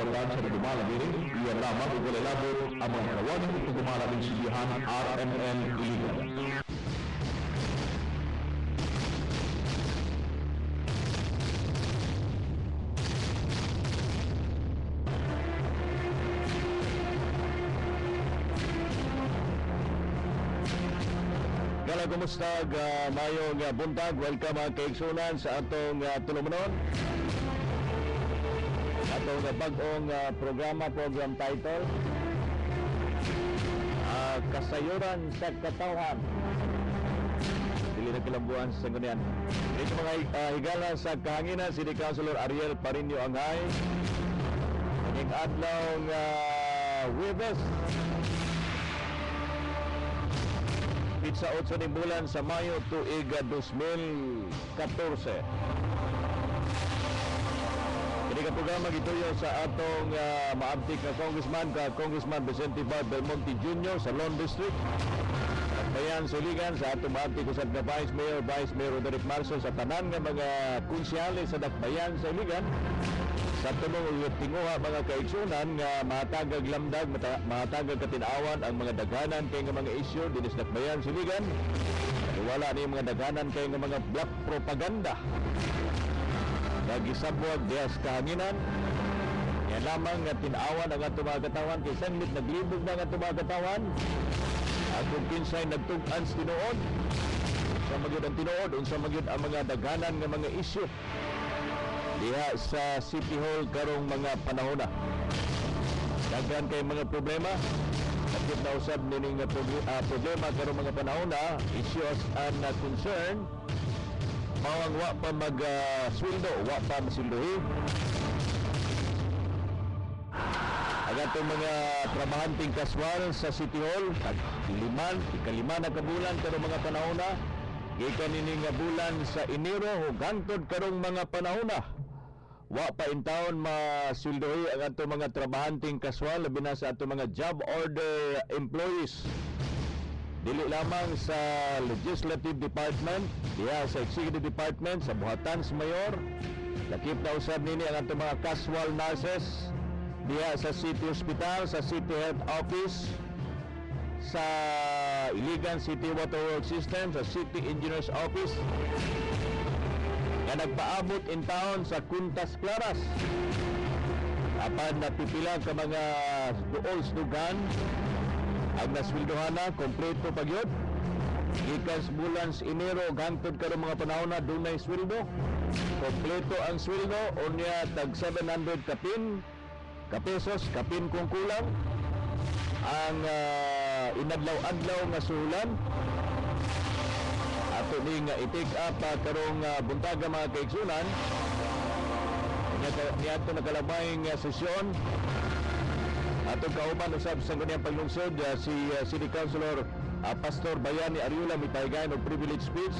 kabataan sa gumalabing, iyan lamang iwalalabot ang mga kawalan ng gumalabing sibihan RMN Iligan. Kala kumusta mayong buntag, welcome mga kaigsunan sa atong tulumanon. Atong bagong program title, Kasayuran sa Katawhan. Dili na kilambuan sa sanggunian. Ito mga higala sa kahanginan, City Councilor Ariel Parinio Angay. Ngayong adlaw Huwebes, sa 8 ni bulan sa Mayo tuig 2014. Kini ka programa gituyo sa atong maabtik na Congressman Vicente Bard Belmonte Jr. sa Lone District. At bayan sa Iligan sa atong maabtik usab na Vice Mayor Roderick Marso sa tanan nga mga konsyale sa Dakbayan sa Iligan. Sa tumong tinguha mga kaigsunan nga matagag lamdag, matagag katinawan ang mga daghanan kay nga mga isyu dinis Dakbayan Siligan. Wala ni mga daghanan kay nga mga black propaganda. Nagisabwag dias kahanginan. Yan lamang nga tinawan ang atong mga katawan kay sanglit naglibog na ang atong mga katawan. At kung kinsay nagtug-an sa tinuod, sa magyud ang tinuod, unsa magyud ang mga daghanan nga mga isyu diha sa City Hall karong mga panahon na. Daghan kay mga problema. Nakit na usab nining problema karong mga panahon na, issues and concern. Mawang wa pa mag-sweldo, wa pa masildohi. Ang atong mga trabahanting kaswal sa City Hall, ikalima na kabulan karong mga panahon na. Gikan nining bulan sa Enero ug hangtod karong mga panahon na. Wa pa in taon masildohi ang ato mga trabahanting kaswal, labi na sa ato mga job order employees. Dili lamang sa Legislative Department, diha sa Executive Department, sa buhatan sa Mayor. Lakip na usab nini ang ato mga casual nurses diha sa City Hospital, sa City Health Office, sa Iligan City Water Works System, sa City Engineers Office, nga nagpaabot in town sa Kuntas Claras. Apan napipila ka mga duols dugan ang nasweldohan na kompleto pagyod. Gikan sa bulan sa Enero hangtod karong mga panahon na dunay sweldo. Kompleto ang sweldo, unya tag 700 ka pesos kapin kung kulang. Ang inadlaw-adlaw nga suhulan ato ni nga i-take up karong buntaga mga kaigsunan niadto nakalabay nga sesyon ato kauban usab sa kaniyang paglungsod si City Councilor Pastor Bayani Ariula mitaygayan og privilege speech.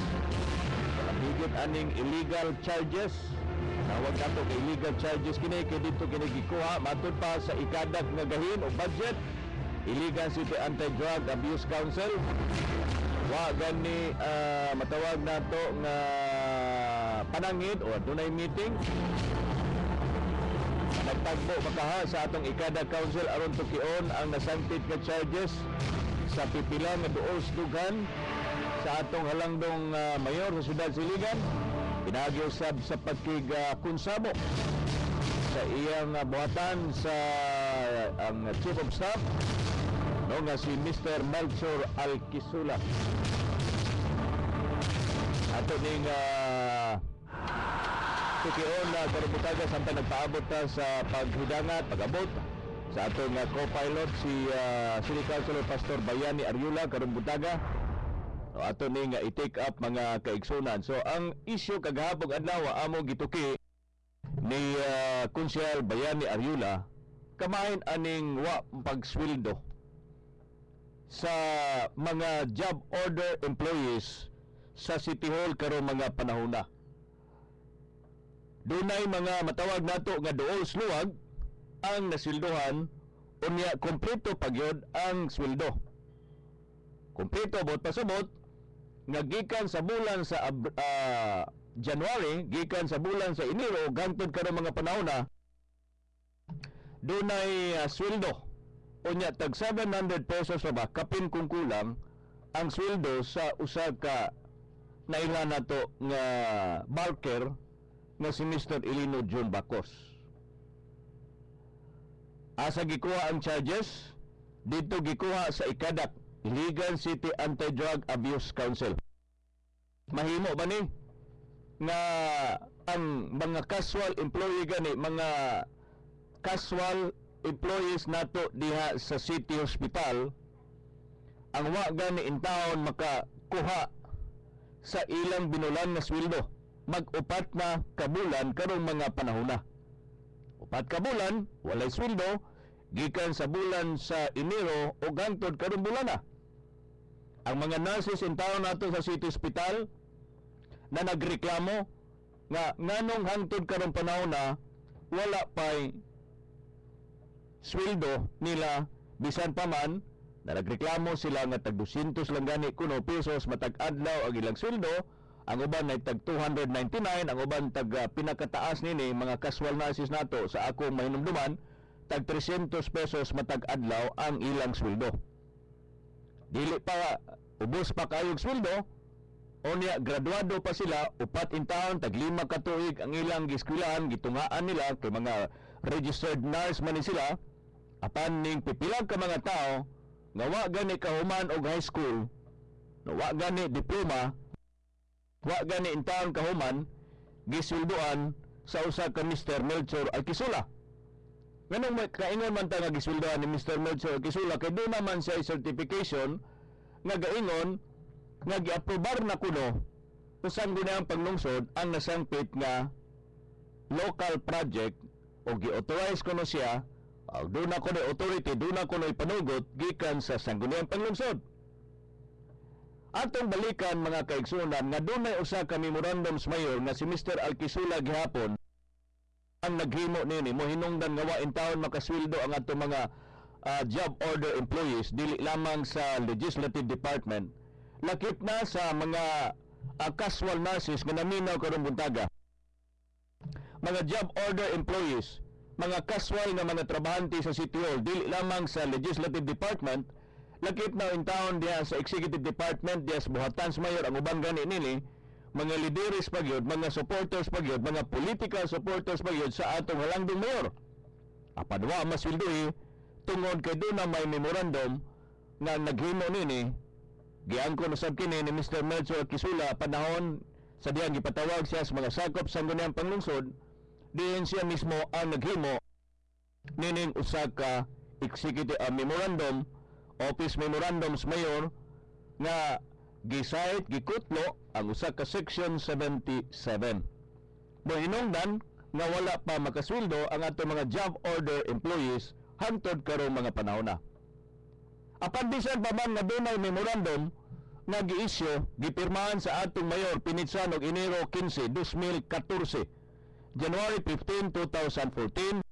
Higit aning illegal charges, tawag nato kay illegal charges kini kay dito kini gikuha matud pa sa ikadag nga gahin o budget. Iligan City Anti-Drug Abuse Council. Wa gani matawag nato nga panangid o dunay meeting. Nagtagbo makaha sa atong ikada council aron tukion ang nasangtit nga charges sa pipila nga duos dugan sa atong halangdong mayor sa siyudad Siligan. Pinagi usab sa pagkig-kunsabo sa iyang buhatan sa ang Chief of Staff no nga si Mr. Melchor Alquisula. Ato ning tukion na karubutaga samtang nagpaabot ta sa paghidangat, pag-abot sa atong co-pilot si City Councilor Pastor Bayani Ariula karubutaga. Ato ning i-take up mga kaigsunan. So ang issue kagahapon adlaw amo gituki ni Konsyal Bayani Ariula kamahin aning wa pagsweldo sa mga job order employees sa City Hall karong mga panahon na. Dunay mga matawag nato nga duol sluwag ang nasildohan unya kompleto pagyod ang sweldo. Kompleto bot pasabot nga gikan sa bulan sa January, gikan sa bulan sa Enero, gantod karong mga panahon na dunay sweldo. Unya tag 700 pesos ra ba kapin kung kulang ang sweldo sa usa ka naila nato nga barker nga si Mr. Elino John Bacos. Asa gikuha ang charges? Dito gikuha sa ICADAC, Iligan City Anti-Drug Abuse Council. Mahimo ba ni nga ang mga casual employee gani, mga casual employees nato diha sa City Hospital, ang wa gani in town makakuha sa ilang binulan na sweldo mag-upat na kabulan karong mga panahona. Upat ka bulan walay sweldo gikan sa bulan sa Enero o gantod karong bulana. Ang mga nurses in town nato sa City Hospital na nagreklamo nga nganong hangtod karong panahona wala pay sweldo nila, bisan pa man na nagreklamo sila nga tag 200 lang gani kuno pesos matag adlaw ang ilang sweldo, ang uban ay tag 299, ang uban tag pinakataas nini mga casual nurses nato sa akong mahinumduman tag 300 pesos matag adlaw ang ilang sweldo. Dili pa ubos pa kayog sweldo, unya graduado pa sila, upat in taon, tag 5 ka tuig ang ilang giskwelahan, gitungaan nila kay mga registered nurse man ni sila, apan ning pipilang ka mga tao nga wa gani kahuman og high school, nga wa gani diploma, wa gani in taon kahuman, gisweldoan sa usa ka Mr. Melchor Alquisula. Nganong may kaingon man ta nga gisweldoan ni Mr. Melchor Alquisula kay doon naman siya certification nga gaingon nga gi-aprobar na kuno usang gunang panglungsod ang nasangpit nga local project o gi-authorize kuno siya doon na kuno authority, doon na kuno ipanugot gikan sa sangguniang panglungsod. Atong balikan mga kaigsunan nga doon ay usa ka memorandums mayor nga si Mr. Alquisula gihapon ang naghimo nini mo hinungdan nga wa in taon makasweldo ang atong mga job order employees dili lamang sa legislative department, lakip na sa mga casual nurses nga naminaw karong buntaga, mga job order employees, mga casual nga mga trabahante sa City Hall dili lamang sa legislative department, lakip na in town diha sa executive department diha sa buhatan sa mayor ang ubang gani nini mga lideres pa gyud, mga supporters pa gyud, mga political supporters pa gyud sa atong halangdong mayor. Apan wa masweldohi tungod kay doon na may memorandum nga naghimo nini giangkon usab kini ni Mr. Melchor Alquisula panahon sa diyang gipatawag siya sa mga sakop sa sangguniang panglungsod, diin siya mismo ang naghimo nining usa ka executive memorandum, office memorandums mayor nga gisayt gikutlo ang usa ka section 77. Mohinungdan nga wala pa makasweldo ang ato mga job order employees hangtod karong mga panahon na. Apan bisan pa man nga dunay memorandum nga gi-issue, gipirmahan sa atong mayor pinitsan og Enero 15, 2014, January 15, 2014.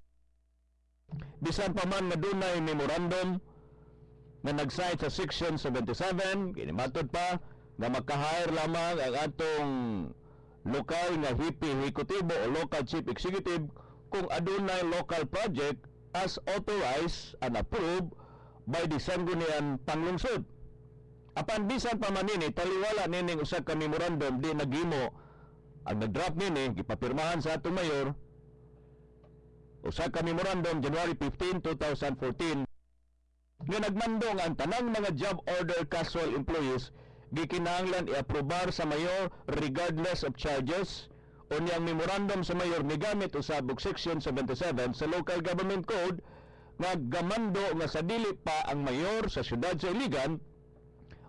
Bisan pa man nga dunay memorandum nga nag-cite sa section 77, ginimatod pa nga maka-hire lamang ang atong lokal nga hikutibo o local chief executive kung adunay local project as authorized and approved by the sangguniang panglungsod. Apan bisan pa man nini taliwala nining usa ka memorandum di naghimo ang nag-draft nini gipapirmahan sa atong mayor usa ka memorandum January 15, 2014 nga nagmandong ang tanang mga job order casual employees gikinahanglan i-aprobar sa mayor regardless of charges. Unyang memorandum sa mayor migamit usab og section 77 sa local government code nga gamando nga sa dili pa ang mayor sa siyudad sa Iligan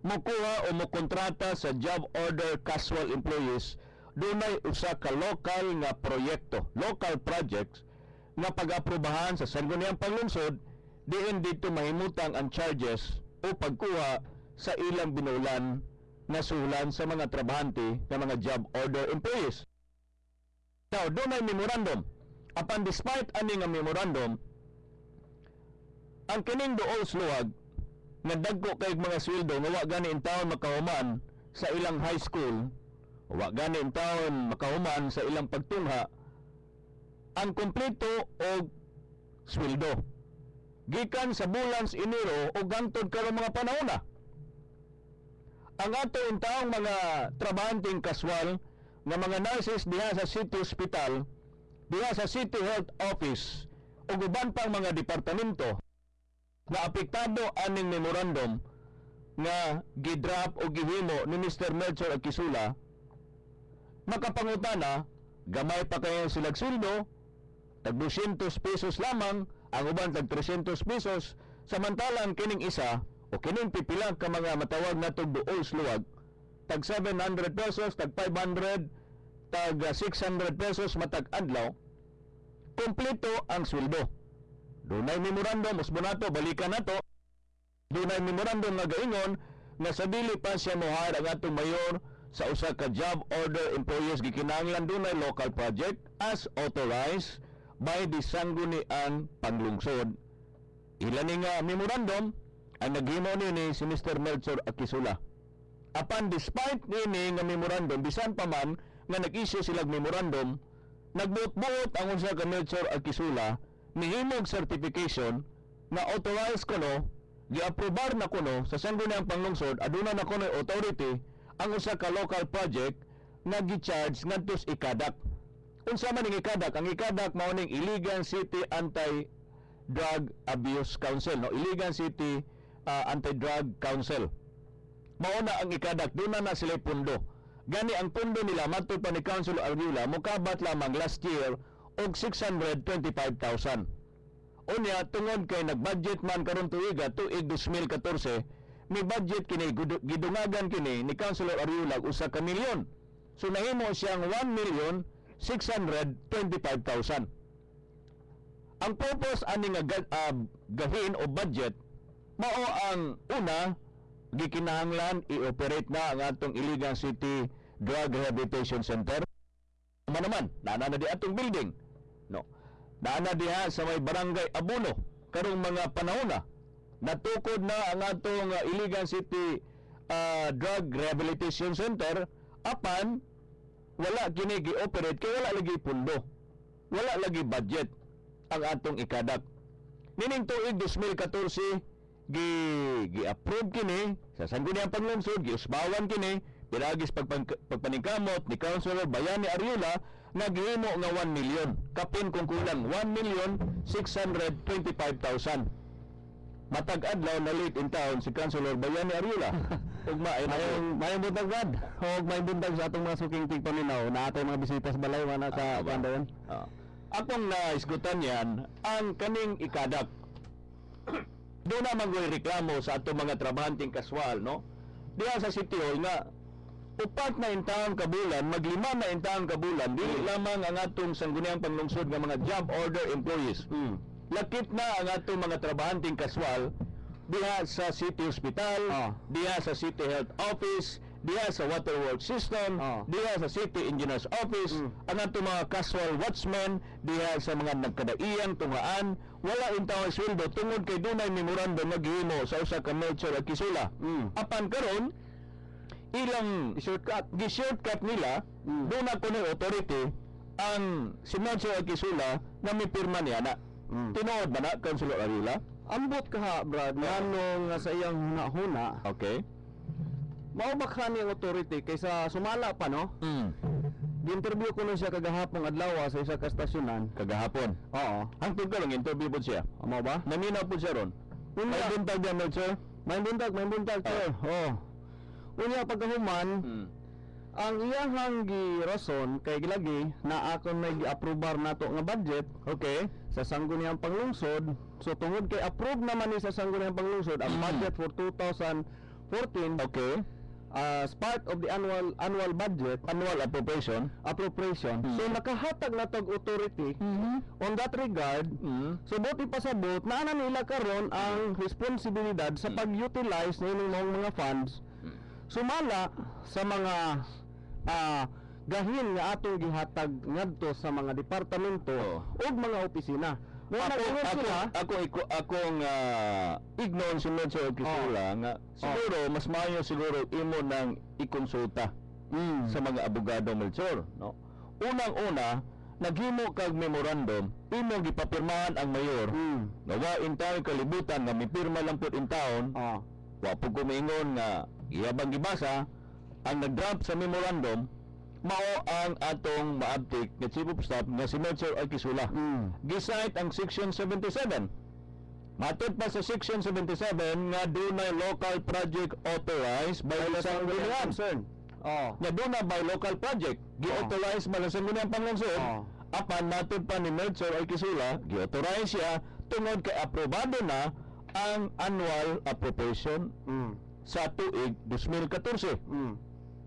mokuha o mokontrata sa job order casual employees, dunay usa ka local nga proyekto, local projects nga pag-aprobahan sa sangguniang panglungsod diin dito mahimutang ang charges o pagkuha sa ilang binulan na sulan sa mga trabahante ng mga job order employees. Now, doon ay memorandum. Apan despite ani nga memorandum, ang kining duol sluwag nga dagko kay mga sweldo nga wa gani in taon makahuman sa ilang high school, wa gani in taon makahuman sa ilang pagtungha, ang kompleto o sweldo. Gikan sa bulan sa Enero o gangtod karon mga panahon na. Ang ato taong mga trabahanting kaswal nga mga nurses diha sa City Hospital, diha sa City Health Office o uban pang mga departamento na apektado aning memorandum nga gidraft o gihimo ni Mr. Melchor Aquisula, makapangutana, gamay pa kayo silang sweldo, tag 200 pesos lamang, ang uban tag 300 pesos, samantalang kining isa o kining pipila ka mga matawag na tug duol sluwag, tag 700 pesos, tag 500, tag 600 pesos matag adlaw, kompleto ang sweldo. Dunay memorandum, usbonato, balikan nato. Dunay memorandum nga gaingon nga sa dili pa siya mohar ang atong mayor sa usa ka job order employees gikinahanglan dunay local project as authorized by the sangguniang panglungsod. Ilan ni nga memorandum ang naghimo ni si Mr. Melchor Aquisula. Apan despite nini nga memorandum, bisan pa man nga nag-issue silang memorandum, nagbuot-buot ang unsa ka Melchor Aquisula nihimog certification na authorized kuno, gi-aprobar na kuno sa sangguniang panglungsod, aduna na kuno authority ang usa ka local project nga gi-charge ngadtos ikadak. Unsa man ning ikadak? Ang ikadak mao ning Iligan City Anti-Drug Abuse Council, no? Iligan City Anti-Drug Council. Mao na ang ikadak, duna na sila pundo. Gani ang pundo nila madto pa ni Council Argula mokabat lamang last year og 625,000. Unya tungod kay nagbudget man karon tuiga tuig 2014, may budget kini gidungagan kini ni Councilor Ariula usa ka milyon. So nahimo siyang 1,625,000. Ang purpose ani nga gahin o budget mao ang una, gikinahanglan i-operate na ang atong Iligan City Drug Rehabilitation Center. Naman, naana na di atong building. No. Naana diha sa may barangay Abuno karong mga panahon na. Natukod na ang atong Iligan City Drug Rehabilitation Center, apan wala kini gi-operate kay wala lagi pundo. Wala lagi budget ang atong ikadak. Nining tuig 2014 gi-approve kini sa sangguniang panglungsod, giusbawan kini piragis pagpaningkamot ni Councilor Bayani Ariula nga gihimo nga 1 million. Kapin kung kulang 1,625,000. Matag adlaw na late in town si Councilor Bayani Ariula. Ug mayong buntag gad. Og may buntag sa atong mga suking tigpaminaw na atay mga bisita sa balay man sa pandayon. Akong naisgutan yan ang kaning ikadak. Doon naman ko'y reklamo sa ato mga trabahanting kaswal, no? Diya sa City Hall nga, upat na intaon kabulan, maglima na intaon kabulan, dili lamang ang atong sangguniang panglungsod nga mga job order employees. Lakip na ang atong mga trabahanting kaswal diha sa City Hospital, diha sa City Health Office, diha sa Water Works System, diha sa City Engineers Office, ang atong mga casual watchmen, diha sa mga nagkadaiyang tungaan, wala intawang sweldo tungod kay dunay memorandum nga gihimo sa usa ka Melchor Aquisula. Apan karon ilang gi-shortcut nila, doon na kuno authority ang si Melchor Aquisula na may pirma niya na. Tinuod ba na, Councilor Ariula? Ambot ka ha, Brad, nganong sa iyang huna-huna. Okay. Mao ba ka niyang authority kaysa sumala pa, no? Gi-interview ko nun siya kagahapong adlaw sa isa ka stasyonan. Kagahapon? Oo. Hangtod ka lang, interview po siya. Amo ba? Naminaw po siya ron. May buntag yan, Melchor? May buntag, sir. Unya pagkahuman, ang iyahang gi-rason kay gilagi na akon may gi-approval nato nga budget, Okay. sa sangguniang panglungsod. So tungod kay approve naman ni sa sangguniang panglungsod ang budget for 2014. Okay. As part of the annual budget, Annual appropriation. So nakahatag na tag authority on that regard. So buti pasabot na nila karon ang responsibilidad sa pag-utilize ng mga funds sumala sa mga gahin nga atong gihatag ngadto sa mga departamento ug mga opisina. Akong ignorant si Melchor Aquisula nga siguro mas maayo siguro imo nang ikonsulta sa mga abogado, Melchor, no? Unang-una, naghimo kag memorandum, imo gipapirmahan ang mayor. Nga wa in taon kalibutan nga mipirma lang pud in taon. Wa po kumingon nga iyabang gibasa ang nag-draft sa memorandum mao ang atong maabtik nga chief of staff nga si Melchor Alquisula. Gisite ang section 77. Matod pa sa section 77 nga dunay local project authorized by the Sanggunian. Nga dunay by local project gi-authorize ba sa Sangguniang Panglungsod. Apan matod pa ni Melchor Alquisula, gi-authorize siya tungod kay aprobado na ang annual appropriation sa tuig 2014.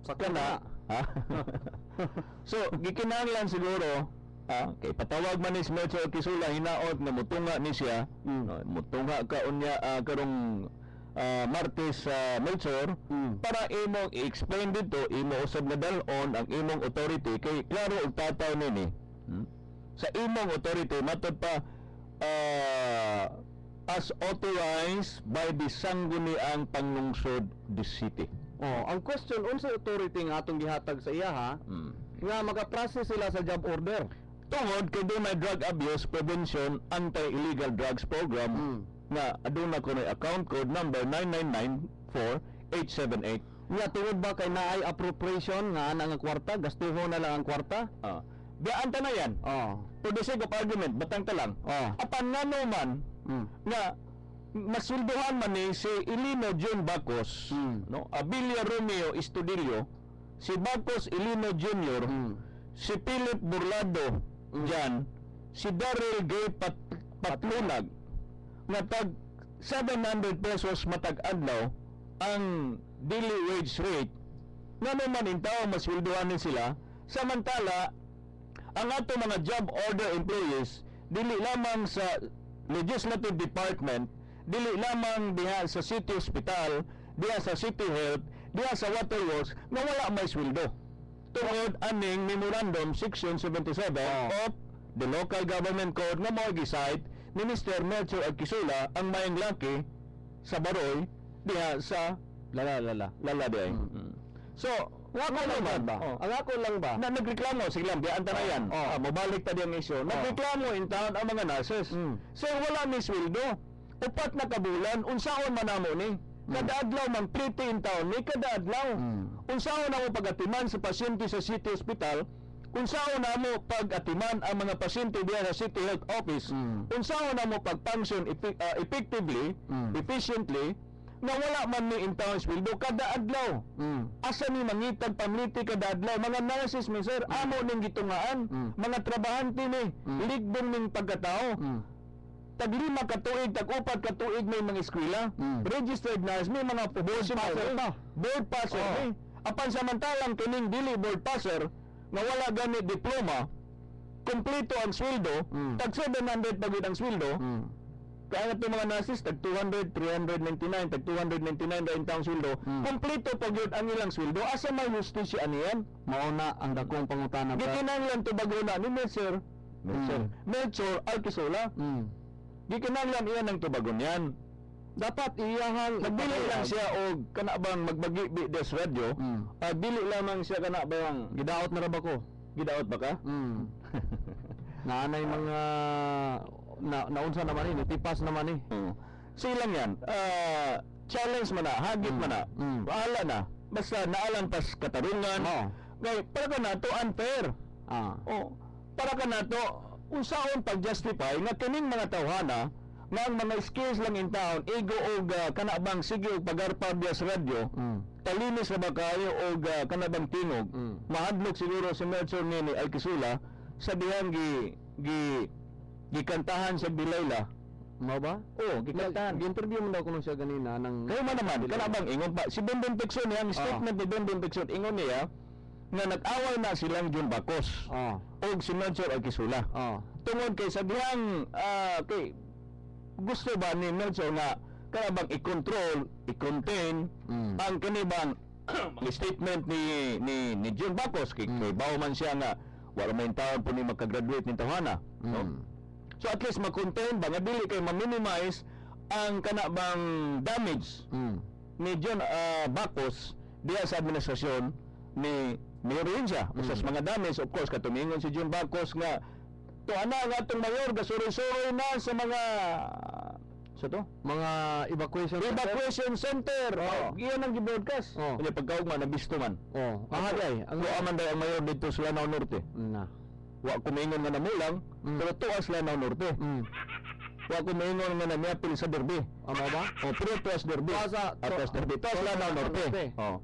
Sa Kana, ha? So, gikinahanglan siguro, kay patawag man ni si Melchor Alquisula, hinaot na mutunga ni siya, mutunga ka unya karong Martes Melchor, para imong i-explain dito, imo usab na dalon ang imong authority, kay klaro og tataw nini. Sa imong authority, matod pa, as authorized by the Sangguniang Panglungsod the city. Ang question unsa authority nga atong gihatag sa iya ha? Nga maka-process sila sa job order. Tungod kay dunay drug abuse prevention anti-illegal drugs program nga aduna ko na account code number 9994878. Nga tungod ba kay naay appropriation nga nga kwarta, gastuhon na lang ang kwarta? Biyaan ta na yan. For the sake of argument, batang ta lang. Apan nga naman nga masulduhan man ni si Ilino John Bacos, no? Abilia Romeo Estudillo, si Bacos Ilino Jr., si Philip Burlado Jan, si Daryl Gay Patlunag, nga tag 700 pesos matag adlaw ang daily wage rate, nga naman in tao masulduhan ni sila, samantala ang ato mga job order employees dili lamang sa legislative department, dili lamang diha sa city hospital, diha sa city health, diha sa water works, nga wala may sweldo. Tungod aning memorandum section 77 of the local government code nga mao gisite ni Mr. Melchor Alquisula ang mayang laki sa Baroy diha sa lala diha. So, Nga ako lang ba? Ang ako lang ba? na nagreklamo sila biyaan ta na yan. Mabalik ta diyang issue. Nagreklamo in town ang mga nurses. Sir, wala ni sweldo. Upat na kabulan, unsaon man namo ni? Kada adlaw man plite in town ni kada adlaw. Unsaon namo pagatiman sa pasyente sa city hospital? Unsaon namo pag-atiman ang mga pasyente diya sa city health office? Unsaon namo pag-function effectively, efficiently? Na wala man ni in town sweldo kada adlaw. Asa ni mangitag pamliti kada adlaw? Mga nurses mi sir, amo ning gitungaan, mga trabahante ni, ligbong ning pagkatao. Tag 5 ka tuig, tag 4 ka tuig may mga eskwela. Registered nurse may mga board passer ni. Apan samantalang kining dili board passer nga wala gani diploma, kompleto ang sweldo, tag 700 pagid ang sweldo. Kaya nga itong mga nurses, tag 200, 399, tag 299 rin taong sweldo, kompleto pag yun ang ilang sweldo, asa may justisya aniyan? Mauna ang dakong pangutana ba? Gikinanglan to bago na ni Melchor Alquisula. Gikinanglan iyan ang tubagon yan. Dapat iyahang Nagbili lang siya o kanabang magbagi des radio, bili lamang siya kanabang gidaot na ra ba ko? gidaot ba ka? Naanay mga naunsa naman ni, tipas naman ni. Silang yan. Challenge man na, hagit man na. Bahala na. Basta naalan pas katarungan. Ngay, para ka na to unfair. Para ka na to unsaon pag-justify nga kining mga tawhana nga ang mga skills lang in town ego og kanabang sige og pagarpar sa radyo. Talinis na ba kayo og kanabang tingog. Mahadlok siguro si Melchor ni Alquisula sa dihang gikantahan sa Bilayla. Mao ba? Gikantahan. Gi-interview mo daw kuno siya ganina nang Kayo man naman, kanabang ingon pa. Si Bonbon Picson, ang statement ni Bonbon Picson, ingon niya, nga nag-away na silang John Bacos o si Melchor Alquisula. Tungod kay sa dihang, kay, gusto ba ni Melchor nga kanabang i-control, i-contain, ang kanibang statement ni John Bacos, kay bawo man siya nga, wala may taon po ni magka-graduate ni Tawhana. So at least ma-contain ba nga dili kay ma-minimize ang kanabang damage ni John Bacos diya sa administrasyon ni mayor rin siya. Usas mga damis, of course, katumingon si June Bacos nga, to ana nga itong mayor, gasuroy-suroy na sa mga, sa to? Mga evacuation Center. Oo. Iyan ang gi-broadcast. Oo. Kanya pagkaugma, nabisto man. Oh, ay, ang Ang aman daw ang mayor dito sa Lanao Norte. na. Wa kumingon nga namulang, pero tuas Lanao Norte. Wa kumingon nga namiapil sa Derby. Ano ba? Pero tuas Derby. Tuas Derby. Tuas Lanao Norte. Oh.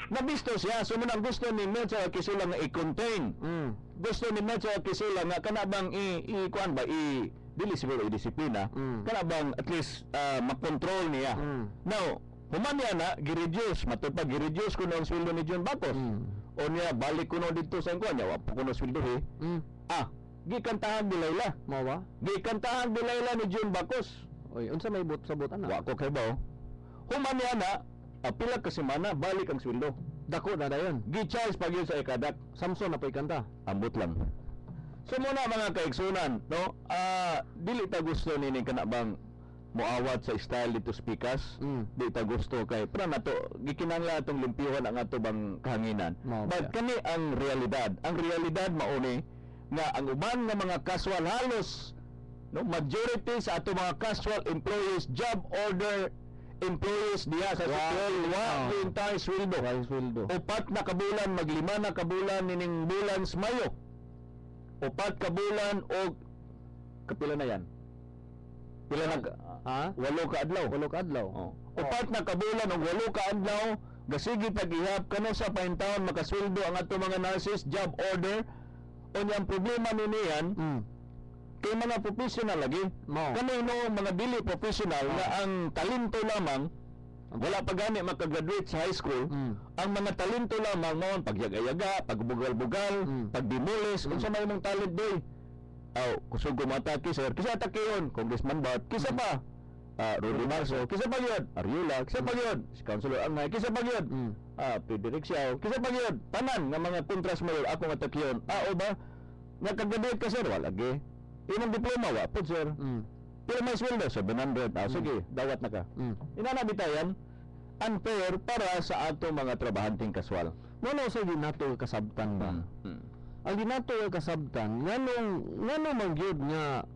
Nabisto siya. So munang gusto ni Medsa Kisula nga i-contain. Gusto ni Medsa Kisula nga kanabang i-kuan ba dili siguro i-disiplina. Kana bang at least makontrol niya. Now, human niya na gi-reduce, matupag gi-reduce kuno ang sweldo ni John Bacos. O niya balik kuno dito sa kuan niya, wa po kuno sweldo gikantahan Dilayla. Mao ba? Gikantahan Dilayla ni John Bacos. Oy, unsa may sa butan na? Wa ko kay bao. Human niya na pila ka semana balik ang sweldo. Dako na dayon. Gi-charge pag yun sa ikadak. Samson na pay kanta. Ambot lang. So muna mga kaigsunan, no? Dili ta gusto nini kanabang muawat sa style dito speakers. Di ta gusto kay para nato gikinangla atong limpiwan ang ato bang kahanginan. But kani ang realidad. Ang realidad mao ni nga ang uban nga mga casual halos majority sa ato mga casual employees, job order employees diha sa Sitwal, entire sweldo. Upat na kabulan, maglima na kabulan nining bulan sa Mayo. Upat ka bulan o kapila na yan? Pila na walo ka adlaw. Upat na kabulan o walo ka adlaw, gasigi pag-ihap kano sa pahintawon makasweldo ang ato mga nurses, job order. O niyang problema niniyan kay mga professional lagi. Kanino mga dili professional nga ang talento lamang wala pa gani makagraduate sa high school. Ang mga talento lamang mao pagyaga-yaga, pagbugal-bugal, pagdimulis, unsa may imong talent doy. Kusog gumataki sir. Kisa takiyon, Congressman Bart. Kisa pa Rudy Marso. Kisa pa yun? Ariula. Kisa pa yun? Si Councilor Angay. Kisa pa yun? Frederick Siao. Kisa pa yun? Tanan nga mga kontras mayor ako nga takiyon. O ba? Nakagraduate ka sir? Wala gi. Imong diploma wa po sir. Pero may sweldo 700. Sige, dawat na ka. Inanabitayan unfair para sa ato mga trabahanteng kaswal. Mono sa ginato kasabtan ba? Ang ginato kasabtan nganong mangyud nga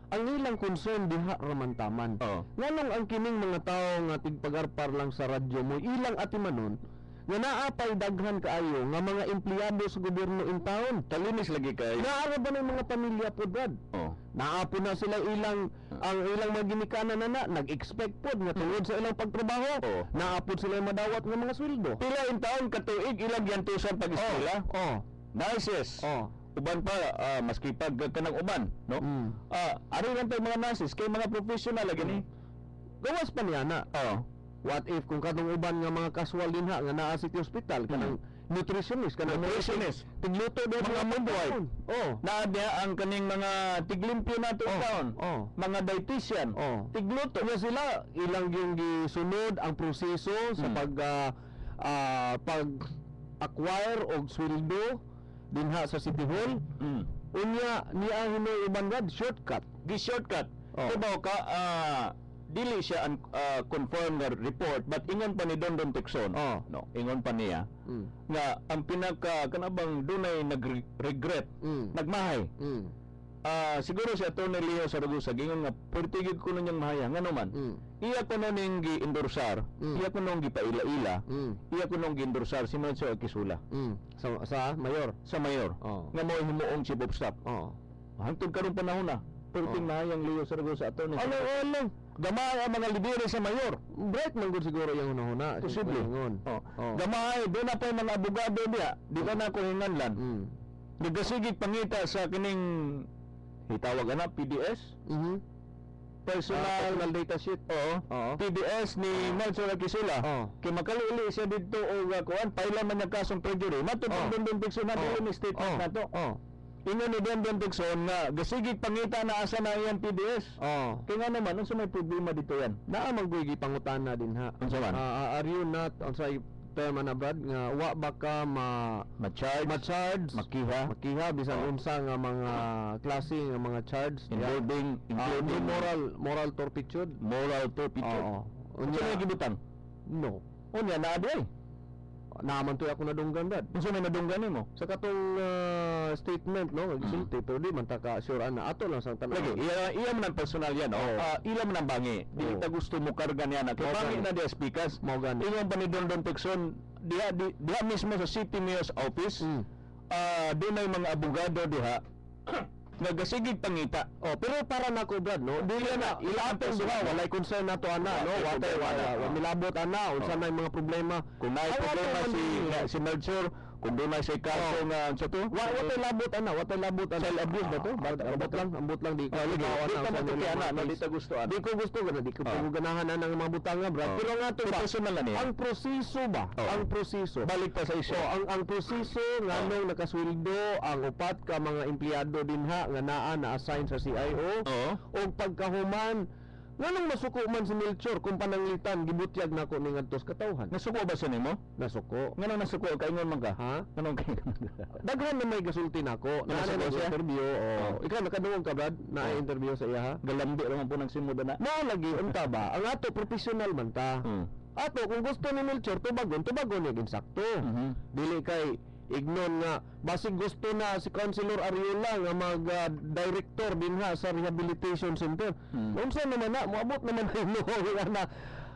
ang ilang concern diha ramantaman. Nganong ang kining mga tawo nga tigpagarpar lang sa radyo mo ilang atimanon nga naapay daghan kaayo nga mga empleyado sa gobyerno in town. Talinis lagi kay. Naara ba ng mga pamilya po dad? Naapo na sila ang ilang mga ginikanan na nag-expect po nga tungod sa ilang pagtrabaho. Naapod sila madawat nga mga sweldo. Pila in taon katuig ilang yantusan pag-eskwela? Nurses. Uban pa maski pag kanang uban, no? Ari lang tayo mga nurses kay mga professional lagi ni. Gawas pa niya na. What if kung kanong uban nga mga casual din nga naa sa hospital kanang nutritionist tigluto do mga midwife. Naa diha ang kaning mga tiglimpyo nato taon. Mga dietitian. Tigluto nga sila ilang yung gisunod ang proseso sa pag acquire og sweldo dinha sa City Hall. Unya niya hinoy uban gad shortcut. Shortcut. Diba ka dili siya confirmed nga report but ingon pa ni Don Tixon. No, ingon pa niya nga ang pinaka kanabang dunay nag-regret, nagmahay. Siguro si Atty. Leo Saragusa gingon nga pertigid ko niyang mahaya ngano man. Iya ko ning gi-endorsar, iya ko nung gipaila-ila, iya ko nung gi-endorsar si Medsa Kisula. Sa mayor, nga mo himuong chief of staff. Hangtod karon panahon na. Perting mahayang Leo Saragusa Atty. Ano gamay ang mga lidere sa mayor. Bright man gud siguro yung una-una. Posible. Gamay doon na pa yung mga abogado diya. Di ka na ko hinganlan. Nagasigig pangita sa kining hitawag na PDS. Personal data sheet. PDS ni Medsa Kisula. Kay makalili siya dito o kuan paila man nga kasong perjury. Matupad Don Tixon na dili statement nato. Ingon ni Don Tixon nga gasigig pangita na asa na iyang PDS. Kaya nga naman unsa may problema dito yan? Naa magbugi pangutana din ha. Unsa man? Are you not unsa term na brad nga wa ba ka ma-charge makiha bisan unsa nga mga klase nga mga charge including moral turpitude. Unya nga gibutang? No. Unya na adi. naman to ako nadunggan dad. Unsa may nadunggan nimo? Sa katong statement no, nagsulti pero di man ta ka sure ana ato lang sang tanan. Lagi, iya man ang personal yan, no? Oo. Ila man ang bangi. Di Oo. ta gusto mo karga niya na. Kaya Mao bangi gani. na di speakers. Mao gani. Ingon pa ni Dondon Pekson, diha mismo sa City Mayor's Office, Mm. doon ay mga abogado diha, nagasigig pangita. Oh, pero para nako brad no, dili na ila atong duha walay concern nato ana no, watay wala milabot ana unsa na yung mga problema. Kung may Ay, problema wato man si Melchor, kung doon ay si kaso nga sa to, watay labot ana, watay labot ana. Child abuse ba to? Ambot lang di ko Lagi, gawa di na ka sa matukian nila. na, di ta gusto Di ko gusto gana, di ko Oh. ganahan na ng mga butanga brad. Oh. Pero nga to ba? Personal na niya. Ang proseso ba? Oh. Ang proseso. Balik pa sa isyo. So ang proseso nganong nakasweldo ang upat ka mga empleyado dinha nga naa na-assign sa CIO Oo. o pagkahuman nganong masuko man si Melchor kung pananglitan gibutyag nako ning adtos katawhan. Nasuko ba sa nimo? Nasuko. Nganong nasuko kaingon man ka? Ha? Nganong kaingon? Daghan na may gasulti nako. Nasuko Na siya? interview. Oh. Ikaw nakadungog ka brad na Oh. interview sa iya ha? Galambi ra man po nang simuda na. Mao lagi unta ba? Ang ato professional man ta. Ato kung gusto ni Melchor tubagon niya ginsakto. Mhm. Dili kay ignon nga basig gusto na si Councilor Ariola nga mag-director dinha sa rehabilitation center. Unsa naman na moabot naman mo na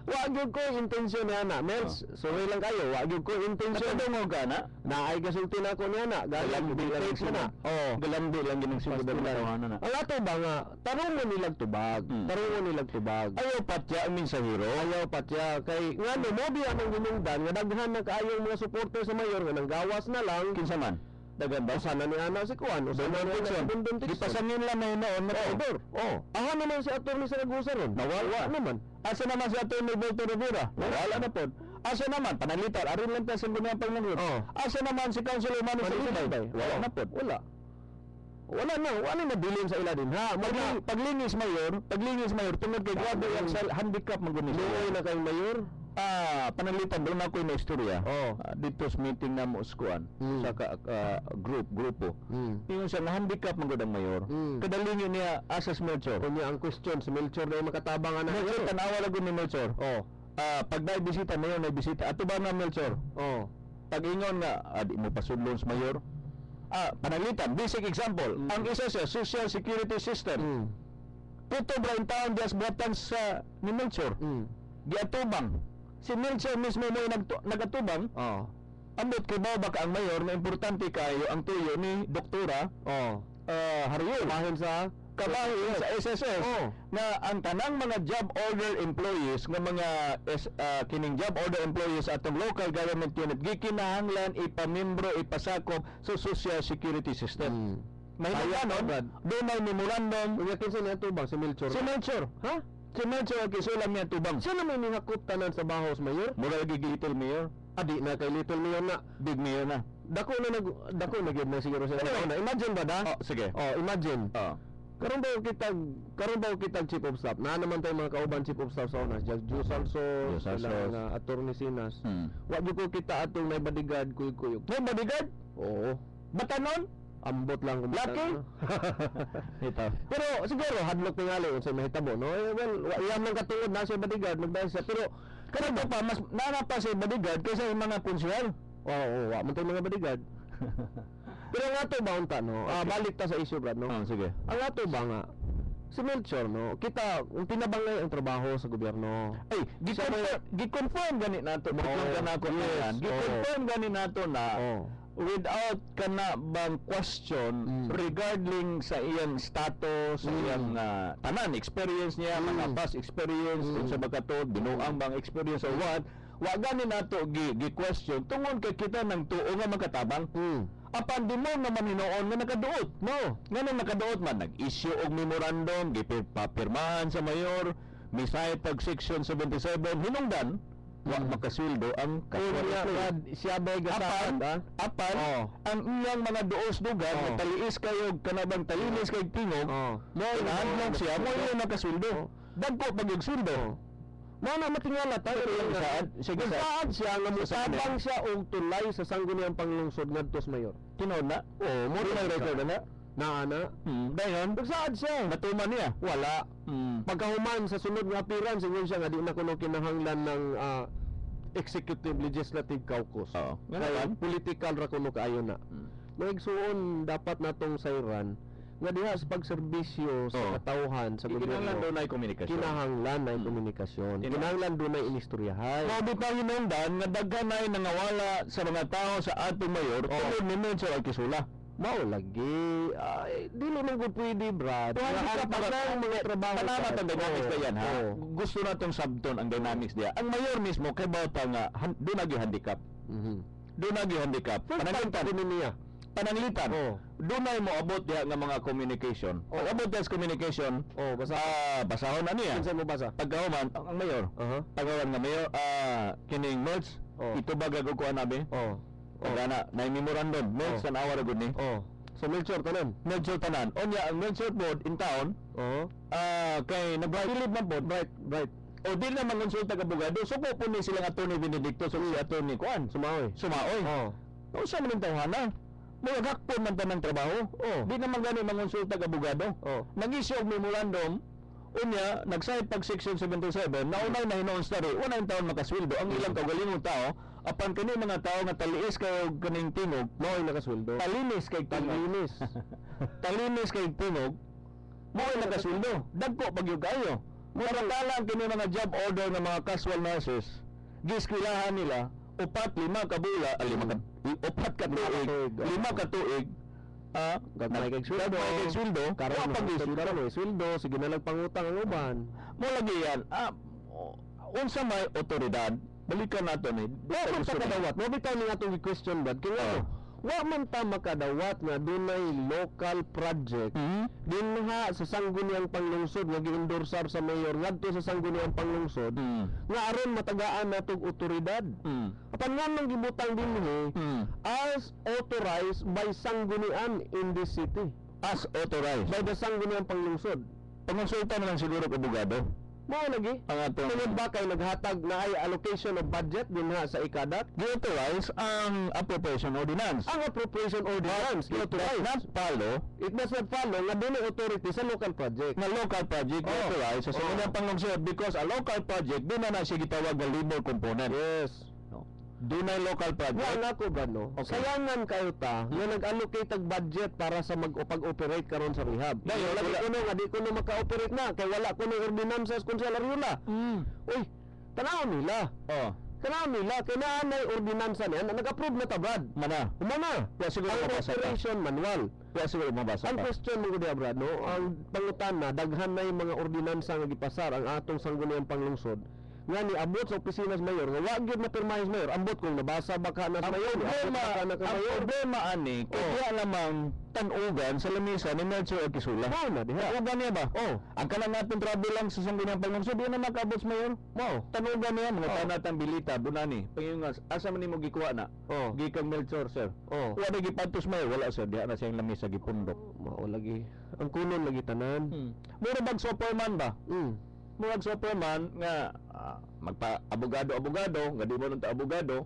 wa gyud ko intensyon na Mels. Sorry lang kayo, wa gyud ko intensyon. Nakadungog ka na? Naay gasulti na ko niya na. Galang Galambi lang fake na. Oh. Galambi lang ginang simuda na tawanan na. Ang ato ba nga tarong mo nilag tubag. Tarong mo nilag tubag. Ayaw patya ang mensahero. Ayaw patya kay ngano mo biya ang ginungdan nga daghan na kaayong mga supporter sa mayor nga nanggawas na lang Kinsa man? Dagan ba? sana ni ana si Kuan o sana ni Dondon Dondon Di Tikson. pasangin lang may noon na traidor. Oh, aha naman si Atty. Saragosa ron. Nawala naman. Asa naman si Atty. Belto Rivera? Wala na po. Asa naman panalitan aron lang ta sa mga panglungod. Oh. Asa naman si Councilor Manu Salibay? Wala na po. Wala. Wala na bilin sa ila din ha. Paglingis mayor tungod kay grabe ang sa handicap magunis. Luoy na kay mayor. Panalitan doon ako yung istorya. Oh. Dito sa meeting na mo skuan sa grupo. Yung sa handicap magud ang mayor. Kadalingin niya asas Melchor. Kunya ang question si Melchor na makatabang ana. Melchor tanawa lagu ni Melchor. Oh. Pag may bisita mayor na bisita ato ba na Melchor? Oh. Pag ingon nga di mo pasudlon sa mayor. Panalitan basic example. Ang isa sa social security system. Puto brain taon dias buhatan sa ni Melchor. Giatubang. Si Melchor mismo mo nagatubang. Oh. Ambot kay ba ang mayor na importante kayo ang tuyo ni doktora Oh. Haryo Mahin sa kabahin sa SSS Oh. nga ang tanang mga job order employees nga mga kining job order employees sa atong local government unit gikinahanglan ipamimbro ipasakop sa social security system. Mahinanon, doon ay memorandum. Kunya kinsa niya tubang si Melchor. Si Melchor, Ha? si Melchor kisulam niya tubang. Siya naman nihakop tanan sa bahos mayor. Mura lagi little mayor, Adi na kay Little Mayor na. big mayor na. Dako na gyud na siguro sa na. Imagine ba da? Sige. Oh, imagine. Karon ba kitag chief of staff? Na naman tayo mga kauban chief of staff sa una. Judge Salso, Judge Salso. sila Attorney Sinas. Wa gyud ko kita atong may bodyguard kuyog-kuyog. May bodyguard? Oo. Batanon? Ambot lang kung Lucky? Ito. Pero siguro hadlok tingali unsa mahitabo no. Well, iyam lang katungod na siya bodyguard magdahil siya pero Kanito pa, mas nanapa si bodyguard kaysa yung mga konsyal. oo, wa man tay mga bodyguard. Pero nga to ba unta no? Balik ta sa issue brad no. Sige. Ang ato ba nga si Melchor no, kita pinabangay ang trabaho sa gobyerno. Ay, gi-confirm gani nato buklong ka na ako yan. Gi-confirm gani nato na without kana bang question regarding sa iyang status, sa iyang tanan experience niya, mga past experience, kung sa bagato, binuang bang experience or what, wa gani nato gi-question tungod kay kita nang tuo nga makatabang. Apan di mo naman hinoon nga nakaduot. No, nga nang nakaduot man nag-issue og memorandum gipapirmahan sa mayor, misay tag section 77 hinungdan wa makasweldo ang siya ba gasaad apan ang iyang mga duos dugan taliis kayo kanabang talinis kay tingog mo inahadlong siya mo yung nakasweldo dagko pag yung sweldo mo na matingala tayo sige saad siya nga mutabang siya og tulay sa sangguniang panglungsod ngadto sa mayor tinuod na mo rin record na ana dayon saad siya natuman niya wala pagkahuman sa sunod nga appearance siguro siya nga di na kuno kinahanglan ng executive legislative caucus. Oo. Nga Kaya naman. political ra kuno kaayo na. Maigsuon dapat natong sayran nga diha sa pagserbisyo sa Oo. katawhan sa Kinahanglan gobyerno. doon ay komunikasyon. Kinahanglan na komunikasyon. Kinahanglan doon na inistoryahay. Mao bitaw hinungdan nga daghan na nangawala sa mga tao sa ating mayor tungod ni Mencho Alquisula. Mao lagi. Ay, dili man gud pwede, Brad. Tuhan Nga ka ang tanang mga trabaho. Panamat ang dynamics na yan, ha? Oo. Gusto natong sabton ang dynamics diya. Ang mayor mismo kay bawta nga doon nagi handicap. Mhm. Doon nagi handicap. Pananglitan. niya. Pananglitan. Oo. Doon ay mo abot diha nga mga communication. Oo. Pag abot diha sa communication, Oh, basta basahon na niya. kinsa mo basa? Pagkahuman ang mayor. Aha. Pagawan nga mayor, kining merge. Oo. Ito ba gagawin nabi? Oh. Pagana na memorandum, merge Oo. an hour ago ni. Oh. So Melchor tanan. Medyo tanan. Onya ang Medyo board in town Oh. kay nagpapilip man po. Right. O di naman konsulta ka abogado. So po ni silang attorney Benedicto so si attorney Kuan. Sumaoy. Sumaoy. Oh. O sa man tawhana. Mga gakpon man tanang trabaho. Oh. Di naman gani mangonsulta ka abogado. Oh. Nag-issue og memorandum. Unya, nag-site pag section 77, naunay na hinoon story, unang taon makasweldo. Ang ilang kaugalingong tao, apan kani mga tao nga taliis kayo kaning tingog, Mao ay nakasweldo. talinis kay tingog. Talinis. Talinis kay tingog, mo ay nakasweldo. Dagko pag yung kayo. Samantalang kini mga job order ng mga casual nurses, giskilahan nila, upat, lima ka bula, upat ka tuig, tuig, oo. lima ka tuig, Gagmay kay sweldo. Gagmay kay sweldo, Karon wa pag sweldo. sweldo. Karon may sweldo, sige na lang pangutang ang uban. Mo lagi yan, unsa may otoridad, balikan nato ni. Wa man ta kadawat. Mo bitaw ni atong question bad kay Oh. wa man ta makadawat nga dunay local project dinha sa sangguniang panglungsod nga giendorsar sa mayor ngadto sa sangguniang panglungsod nga aron matagaan natong otoridad. Apan nga nang gibutang dinhi as authorized by sanggunian in this city. As authorized. By the sangguniang panglungsod. Pangonsulta na lang siguro ng abogado. Mao lagi. Ang atong Tungod ba kay naghatag na ay allocation of budget dinha sa ikadat? gi-authorize ang appropriation ordinance. Ang appropriation ordinance It does i-authorize. not follow It does not follow nga dunay authority sa local project. na local project Oh. authorized sa Oh. sangguniang panglungsod because a local project doon na siya gitawag nga labor component. Yes. Doon na local Nga project. nga ko ba no? Okay. Sayangan kayo ta nga nag-allocate og budget para sa pag-operate karon sa rehab. Dayo, Wala wala. kuno nga di kuno maka-operate na kay wala kuno ordinansa sa konselaryola. Uy, tanaw nila. Oh, Tanaw nila kay naanay ordinansa niya na nag-approve na ta Brad. mana. Humana. Kaya siguro Ang mabasa ka. operation manual. Kaya siguro mabasa Ang ka. question mo gud Brad no, ang pangutana daghan na yung mga ordinansa nga gipasar ang atong sangguniang panglungsod. Nga ni abot sa opisina sa mayor, nga wa gyud mapirmahe sa mayor, ambot kung nabasa ba ka na sa Ang mayor, abot problema, ba ka na ka ang mayor. problema ani, kaya lamang tanugan sa lamisa ni Melchor Alquisula. Mao na diha. Tanugan niya ba? Oh, Ang kanang natong travel lang sa sangguniang panglungsod, di na makabot sa mayor. mao. Tanugan niya, mga Oh. tanatang bilita, bunani. Pangiyungas, asa man nimo gikuha na? Oh, Gikang Melchor, sir. oh. Wala gipantos mayor, wala sir. Diha na siyang lamisa gipundok. Mao lagi. Ang kunon lagi tanan. Mura bag Superman ba? Mm. Murag Superman nga magpa-abogado-abogado, nga di mo nung abogado.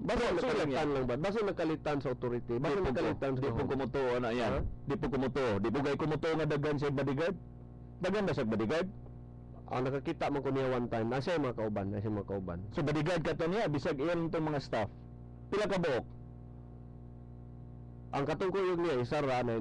Basta So, lang nakalitan lang ba? Basta nakalitan sa authority. Basta nakalitan sa Di po kumuto na Ha? yan. Di po kumuto. Di po gay kumuto nga daghan sa bodyguard. Daghan ba sa bodyguard? Ang nakakita man ko niya one time, nasa yung mga kauban, nasa yung mga kauban. So bodyguard ka to niya, bisag iyan itong mga staff. Pila ka buok? Ang katungkuyog niya, isa ra na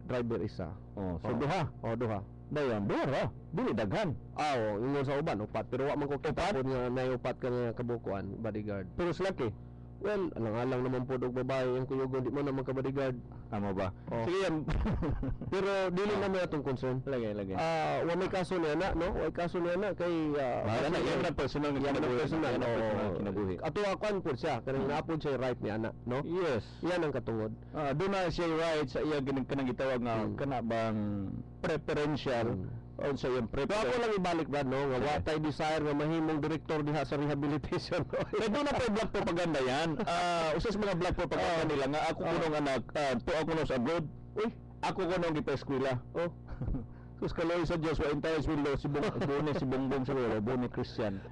driver isa. Oh, so Oh. duha. O, duha. Dayon, duha ra. Dili daghan. Oo, ingon sa uban, upat. Pero wa man ko kita Upat? po nga naiupat ka nga kabukuan, bodyguard. Pero slaki. Well, alang-alang naman po og babae yung kuyugon, di mo naman ka bodyguard. Amo ba? Oh. Sige yan. Pero dili naman atong concern. lagay. Wa may kaso niya na, no? Wa kaso niya na kay Wala na, yan na personal nga yan na kinabuhi. personal. Yan na personal Oo. kinabuhi. Ato akuan po siya, kanang napod siya right ni ana, no? Yes. Yan ang katungod. Doon na siya right sa iya kanang gitawag nga kana bang preferential o sa iyang Pero ako preference. lang ibalik ba, no? Nga wa tay desire nga mahimong direktor diha sa rehabilitation. Pero doon na po black propaganda yan. Usas mga black propaganda nila nga ako kunong anak, to ako no sa abroad. Uy, ako kunong gipa-eskwela. Oh. Sus kaloy sa Diyos wa entire sweldo si Bone si Bongbong siguro, Bone Christian.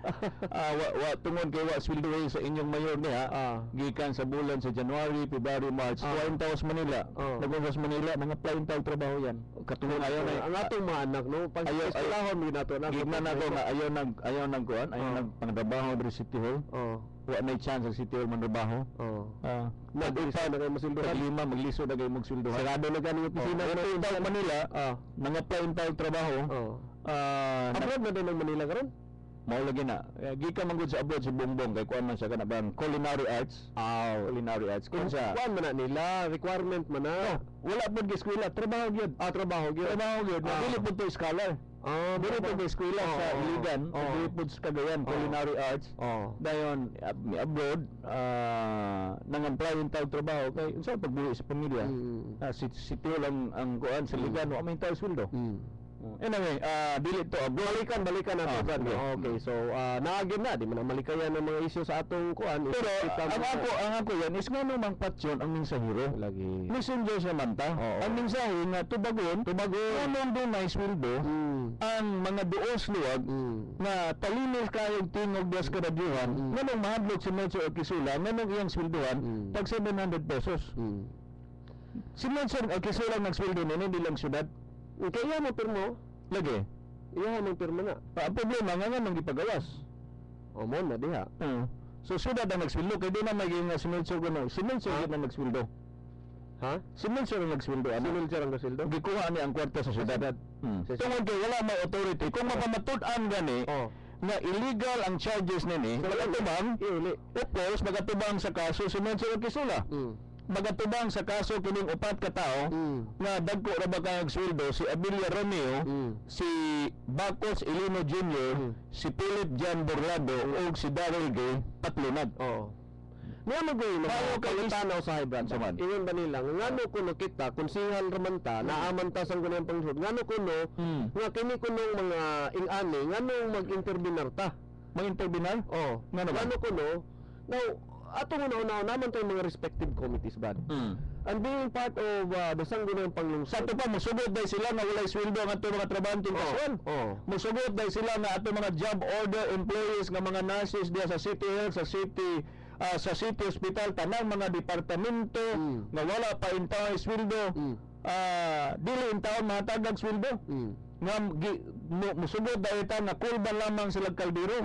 Wa tungod kay wa sweldo sa inyong mayor niya. Gikan sa bulan sa January, February, March, wa sa Manila. Nagong sa Manila mga plain tao trabaho yan. Katulong ayo na ang atong mga anak no pag eskwelahon mi nato na gignan ako nga ayaw nag kuan, ayaw nag pangtrabaho diri City Hall. Wa may chance sa City Hall mantrabaho. Nag-isa na kayo masilduhan. Lima magliso na kayo magsilduhan. Sarado na gani opisina Ito sa Manila, mga plain tao trabaho. Abroad na din ng Manila karon? Mao lagi na. Gikan man gud sa abroad si Bongbong kay kuan man siya kana bang culinary arts. Culinary arts. Kun sa kuan man na nila, requirement man na. Wala pud gi eskwela, trabaho gyud. Trabaho gyud. Dili pud to scholar. Dili pud to eskwela sa Iligan, dili pud sa Cagayan culinary arts. Dayon abroad nang-apply yung tawag trabaho kay unsa pagbuhi sa pamilya. Si Tio lang ang kuan sa Iligan, wa may tawag sweldo. Anyway, dili to balikan na to. Okay, so naagin na di man malikayan ng mga issue sa atong kuan. Pero ang ako yan is ngano mang patyon ang mensahero lagi. Messenger sa manta. Ang mensahe nga tubagon nganong do may sweldo ang mga duos luwag nga talinis kayong tingog das karadyuhan nganong mahadlok si Melchor Alquisula nganong iyang sweldohan tag 700 pesos. Si Melchor Alquisula nagsweldo nini bilang syudad. Kaya mo pirmo lagi. Iya mo pirmo na. Ang problema nga nang gipagawas. Mo na diha. So syudad ang nagsweldo kay di na maging si Melchor kuno. Si Melchor na nagsweldo. Si Melchor ang nagsweldo. Si Melchor ang nagsweldo. Gikuha ni ang kwarta sa syudad. Tungod kay wala may authority kung mapamatud-an gani nga illegal ang charges nini. Magatubang upos magatubang sa kaso si Melchor Alquisula. Magatubang sa kaso kining upat ka tao nga dagko ra ba kay sweldo si Abilia Romeo, si Bacos Elino Jr., si Philip Jan Borlado ug si Daryl Gay patlunad. Niya magoy na kay tanaw sa hybrid saman. Ingon ba nila ngano kuno kita konsehal ramanta naaman ta sang gunang pangsud ngano kuno nga kini kunong mga ing-ani ngano mag-interbinar ta. Mag-interbinar? Ngano kuno now atong una naman to mga respective committees bad. And being part of the sanggunang panglungsod. Sa to pa musugod dai sila nga walay sweldo ang ato mga trabahante kaswan. Musugod dai sila nga ato mga job order employees nga mga nurses diya sa City Health, sa City Hospital, tanang mga departamento nga wala pa intaw sweldo. Dili intaw mahatag sweldo. Nga musugod dai ta nga kulban lamang sila kaldero.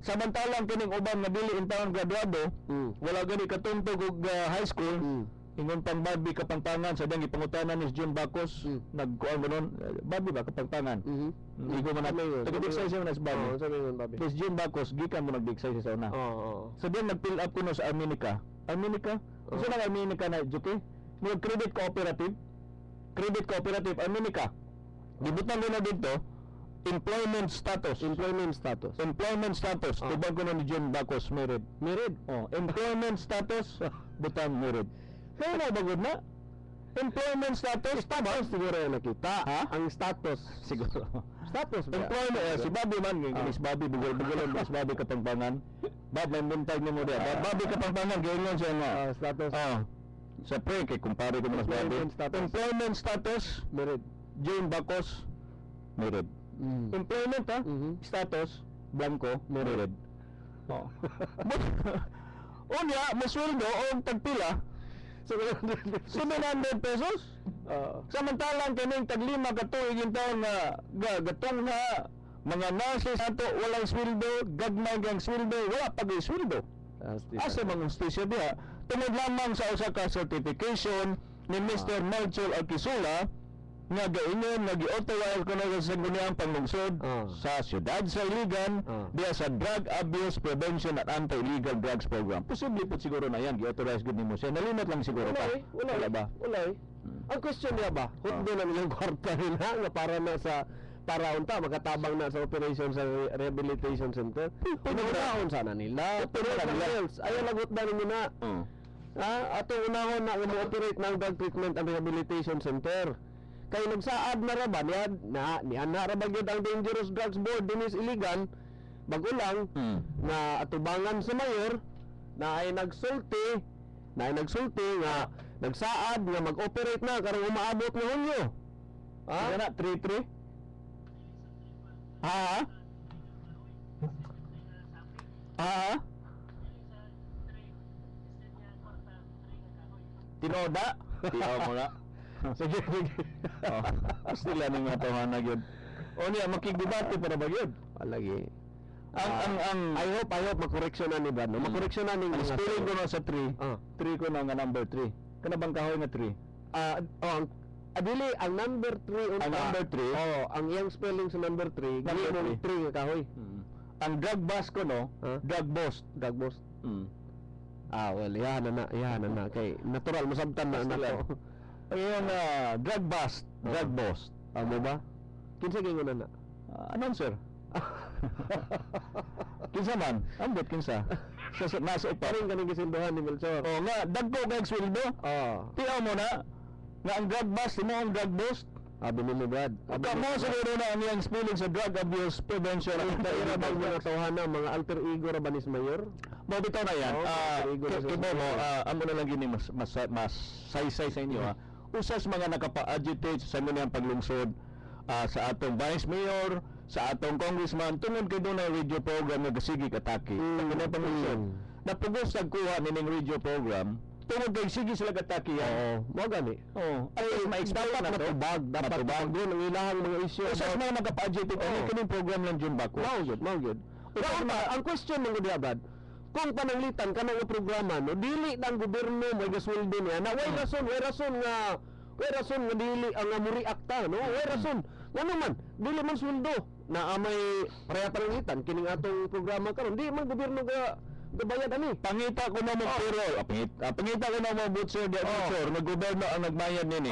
Samantalang kining uban nga dili intawon graduado, wala gani katuntog og high school, ingon pang Barbie Kapangpangan sa dang ipangutanan ni John Bacos, nagkuan mo nun, Barbie ba Kapangpangan? Igo man nato. Taga-exercise mo na sa Barbie. Yes, John Bacos, gikan mo nag-exercise sa una. So then nag-fill up ko no sa Armenica. Unsa nang Armenica na juki? Mga credit cooperative Armenica. Gibutan ko na dito. Employment status. Tubag ko na ni John Bacos, married. Employment status, butang married. Kaya na bagod na? Employment status, siguro yung nakita. Ang status, siguro. Employment, si Bobby man, Miss Bobby, bugol-bugulan, Miss Bobby Kapangpangan. Bob, may muntag niyo mo diya. Bobby Kapangpangan, ganyan siya nga. Status. Sa pre, kay kumpare ko mas Bobby. Employment status, married. John Bacos, married. Employment status blanco married. Unya masweldo og tagpila 700 pesos. Samantalang kaning taglima ka tuig in taon nga gatong nga mga nurses ato walang sweldo, gagmay gang sweldo, wala pa gyud sweldo. Asa mga hustisya diha tungod lamang sa usa ka certification ni Mr. Melchor Alquisula nga gaingon nga gi-authorize ko na sa gunang panglungsod sa siyudad sa Iligan diya sa Drug Abuse Prevention at Anti-Illegal Drugs Program. Posible po siguro na yan gi-authorize gud nimo siya. Nalimot lang siguro pa. Wala ba? Ang question niya ba? Hutdo na nilang kwarta nila nga para unta makatabang na sa operation sa rehabilitation center. Pinunahon sana nila. Ayaw lagot na ninyo na. Ato unahon na mo-operate ng drug treatment and rehabilitation center. Kay nagsaad na ra ba niya na ra ba gyud ang Dangerous Drugs Board dinis Iligan bag-o lang na atubangan sa mayor na ay nagsulti nga nagsaad nga mag-operate na karong umaabot nga Hulyo. Kana 3-3 Ha? Ha? Tinoda? Tiyaw mo na. Sige, sige. Oh, sila ning mga tawhana gyud. O niya makigdebate para ba gyud? Lagi. Ang I hope makoreksyon na ni Brad. No? Makoreksyon na ni ang mga spelling ko tao. na sa 3. Ah. 3 ko na nga number 3. Kana bang kahoy nga 3? Dili, ang number 3 unta. Ang number 3? Ang iyang spelling sa number 3, Number gili mo 3 nga kahoy. Ang drug boss ko no, Ha? drug boss. Dag boss. Mm. Well, yan na. Kay natural masabtan na Basta lang. nato. Ayun drug boss, drug boss. Amo ba? Kinsa kay nguna na? Announcer. Kinsa man? Ambot kinsa. Sa nasa upat. Paring kaning gisinduhan ni Melchor. O nga, dagko kay sweldo. Tiyaw mo na nga ang drug boss mo ang drug boss. Abi ni Brad. Aba mo siguro na ang iyang spelling sa drug abuse prevention Ang and taira bang mga tawhana, mga alter ego ra ba ni Mayor? Mo bitaw na yan. Igor na Kibo sa- mo, amo na lang gini mas saysay sa inyo ha. Usas mga nakapa-agitate sa mga paglungsod sa atong vice mayor, sa atong congressman tungod kay doon na radio program nga gasigi atake. Ang ganang panglungsod. Napugos sa kuha nining radio program tungod kay sige sila atake yan. Mo gani. Ay ma-explain na to. Dapat doon ang ilahang mga isyu. Usas mga nakapa-agitate Oo. kining program lang jud bako. Mao gyud. Ang question mo gud Brad. Kung pananglitan ka ng programa no, dili ng gobyerno may gasweldo niya na way rason nga dili ang muri akta no, way rason. Ngano man, dili man sweldo na amay pareha pananglitan kining atong programa karon, di man gobyerno ga gabayad ani. Pangita ko na mo pero pangita ko na mo butcher di butcher nga gobyerno ang nagbayad nini.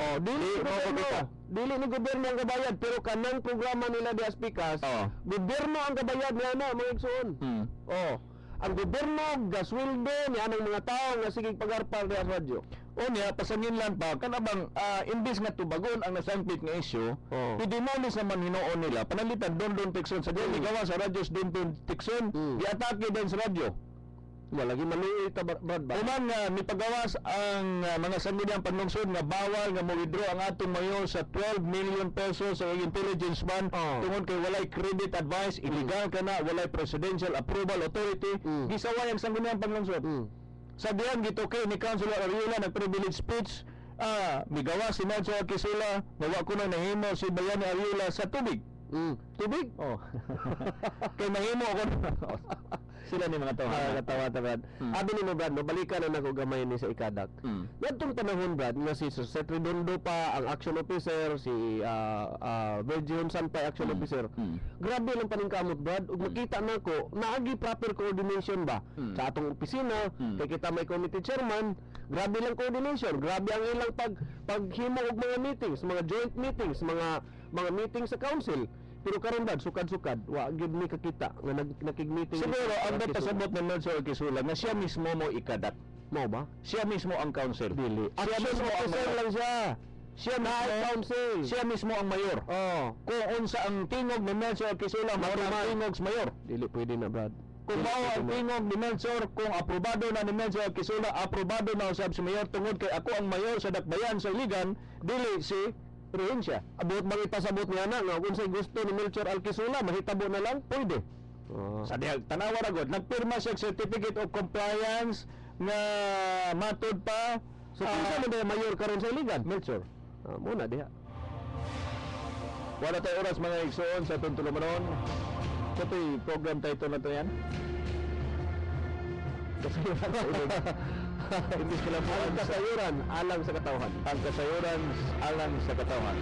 Dili ni gobyerno ang gabayad pero kanang programa nila di Aspikas, gobyerno ang gabayad niya na mga igsoon. Ang gobyerno gasweldo niya ng mga tao nga sige pagarpal sa radyo. O niya pasangin lang pa kanabang imbis nga tubagon ang nasampit nga issue, pidimolis naman hinuon nila panalitan don tikson sa dili gawa sa radyos don tikson, giatake din sa radyo. Wala lagi maliit Brad ba? Uman nga mipagawas ang mga sangguniang panlungsod nga bawal nga mo-withdraw ang atong mayor sa 12 million pesos sa intelligence fund tungod kay walay credit advice, illegal kana, walay presidential approval authority, gisaway ang sangguniang panlungsod. Sa diyan gituki ni Councilor Ariola nag-privilege speech, migawas si Nacho Aquisula, nawa ko na nahimo si Bayani Ariola sa tubig. Tubig? Kay mahimo ko sila ni mga tawhana. Katawa Brad. Abi ni mo Brad, no, balikan na nako gamay ni sa ikadak. Ngadtong panahon Brad nga si Seth Redondo pa ang action officer, si Virgin San pa action officer. Grabe lang paningkamot Brad, ug makita nako naagi proper coordination ba sa atong opisina, kay kita may committee chairman, grabe lang coordination, grabe ang ilang paghimo og mga meetings, mga joint meetings, mga meetings sa council. Pero karon Brad, sukad-sukad, wa gyud mi kakita nga nakig-meeting. Siguro ang pasabot ni Melchor Aquisula nga siya mismo mo ikadat. Mo ba? Siya mismo ang council. Dili. Siya Action mismo ang officer mayor. lang siya. Siya Na mismo council. Siya mismo ang mayor. Kung unsa ang tingog ni Melchor Aquisula mao ang tingog sa mayor. Dili pwede na Brad. Kung mao ang tingog ni Melchor, kung aprobado na ni Melchor Aquisula, aprobado na usab si mayor tungod kay ako ang mayor sa Dakbayan sa Iligan, dili si probinsya. Abot bang ipasabot niya na nga kung say gusto ni Melchor Alquisula, mahitabo na lang, pwede. Sa dihag tanawa ra gud, nagpirma siya og certificate of compliance nga matud pa. So kinsa man ba mayor karon sa Iligan? Melchor. Muna diha. Wala tayo oras mga igsoon sa itong tulumanon. Kapag program tayo ito na ito yan. Hindi sila po Ang kasayuran alang sa katawhan. ang kasayuran alang sa katawan.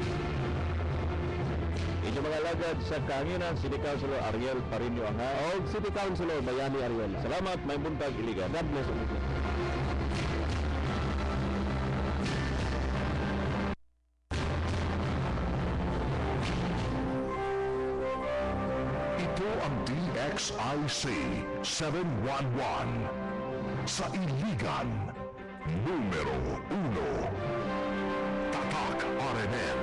Inyong mga lagad sa kahanginan, City Councilor Ariel Parinio Angay. Og City Councilor Bayani Ariola. Salamat, may buntag Iligan. God bless all of you. Ito ang DXIC 711 sa Iligan, numero 1. Tatak RMN.